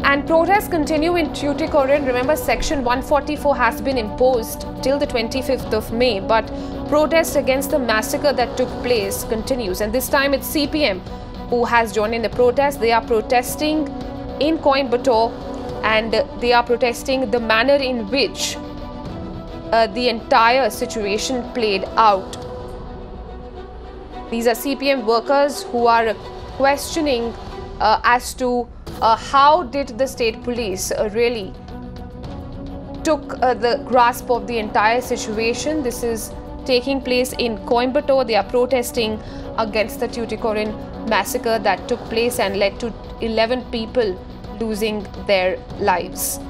And protests continue in Tuticorin. Remember, Section 144 has been imposed till the 25th of May, but protest against the massacre that took place continues. And this time it's CPM who has joined in the protest. They are protesting in Coimbatore, and they are protesting the manner in which the entire situation played out. These are CPM workers who are questioning as to how did the state police really took the grasp of the entire situation. This is taking place in Coimbatore. They are protesting against the Tuticorin massacre that took place and led to 11 people losing their lives.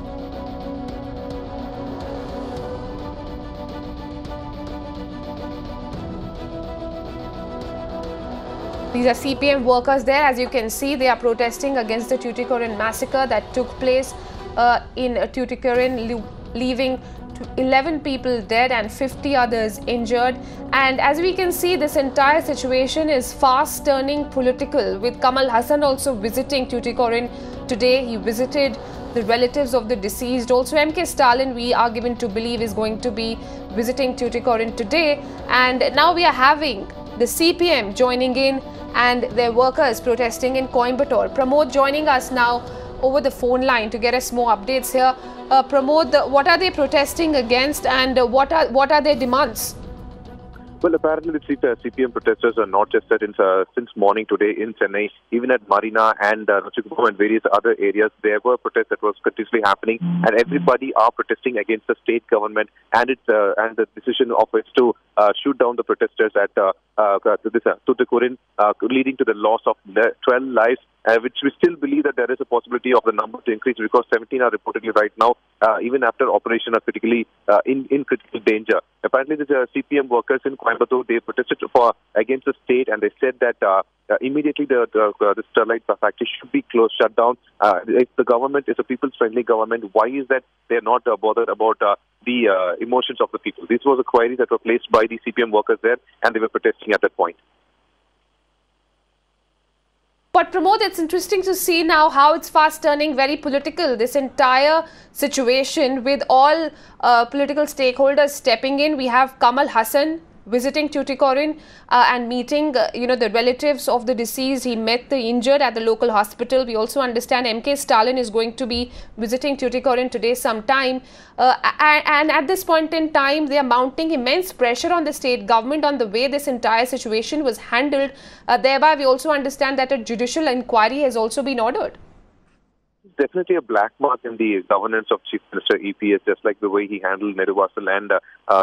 These are CPM workers there. As you can see, they are protesting against the Tuticorin massacre that took place in Tuticorin, leaving 11 people dead and 50 others injured. And as we can see, this entire situation is fast turning political, with Kamal Hassan also visiting Tuticorin today. He visited the relatives of the deceased. Also, MK Stalin, we are given to believe, is going to be visiting Tuticorin today. And now we are having the CPM joining in and their workers protesting in Coimbatore. Pramod joining us now over the phone line to get us more updates here. Pramod, what are they protesting against, and what are their demands? Well, apparently the CPM protesters are not just set in, since morning today in Chennai, even at Marina and Nochikupam and various other areas. There were protests that was continuously happening, and everybody are protesting against the state government and its and the decision of it to shoot down the protesters at Tuticorin, leading to the loss of 12 lives, which we still believe that there is a possibility of the number to increase, because 17 are reportedly right now, even after operation, are critically in critical danger. Apparently, the CPM workers in Coimbatore, they protested against the state, and they said that immediately the Sterlite factory should be closed, shut down. If the government is a people's-friendly government, why is that they're not bothered about the emotions of the people? This was a query that was placed by the CPM workers there, and they were protesting at that point. But Pramod, it's interesting to see now how it's fast turning very political, this entire situation, with all political stakeholders stepping in. We have Kamal Hassan visiting Tuticorin and meeting the relatives of the deceased. He met the injured at the local hospital. We also understand MK Stalin is going to be visiting Tuticorin today sometime, and at this point in time they are mounting immense pressure on the state government on the way this entire situation was handled. Thereby we also understand that a judicial inquiry has also been ordered. Definitely a black mark in the governance of Chief Minister EPS, just like the way he handled Nehru Vasal and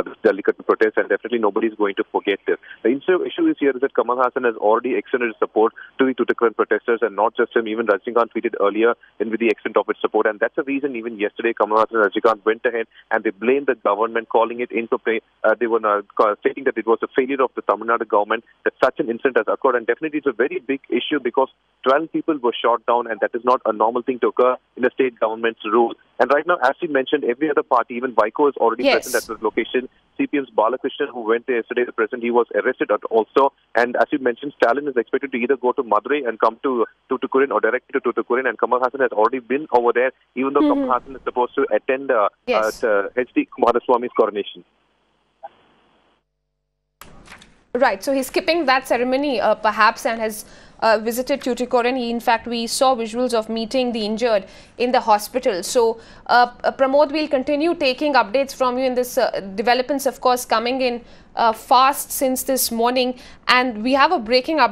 this delicate protest, and definitely nobody is going to forget this. The issue is here is that Kamal Hassan has already extended his support to the Tuticorin protesters, and not just him. Even Rajnikant tweeted earlier with the extent of its support, and that's the reason even yesterday Kamal Hassan and Rajnikant went ahead and they blamed the government, calling it into play. They were stating that it was a failure of the Tamil Nadu government that such an incident has occurred, and definitely it's a very big issue because 12 people were shot down, and that is not a normal thing to occur in the state government's rule. And right now, as you mentioned, every other party, even Vaiko, is already present at the location. CPM's Balakrishnan, who went there yesterday, the president, he was arrested also. And as you mentioned, Stalin is expected to either go to Madurai and come to Tuticorin, or directly to Tuticorin. And Kamal Hassan has already been over there, even though Kamal Hassan is supposed to attend H.D. Kumaraswamy's coronation. Right, so he's skipping that ceremony perhaps, and has visited Tuticorin. In fact, we saw visuals of meeting the injured in the hospital. So Pramod, we'll continue taking updates from you in this developments, of course, coming in fast since this morning. And we have a breaking update.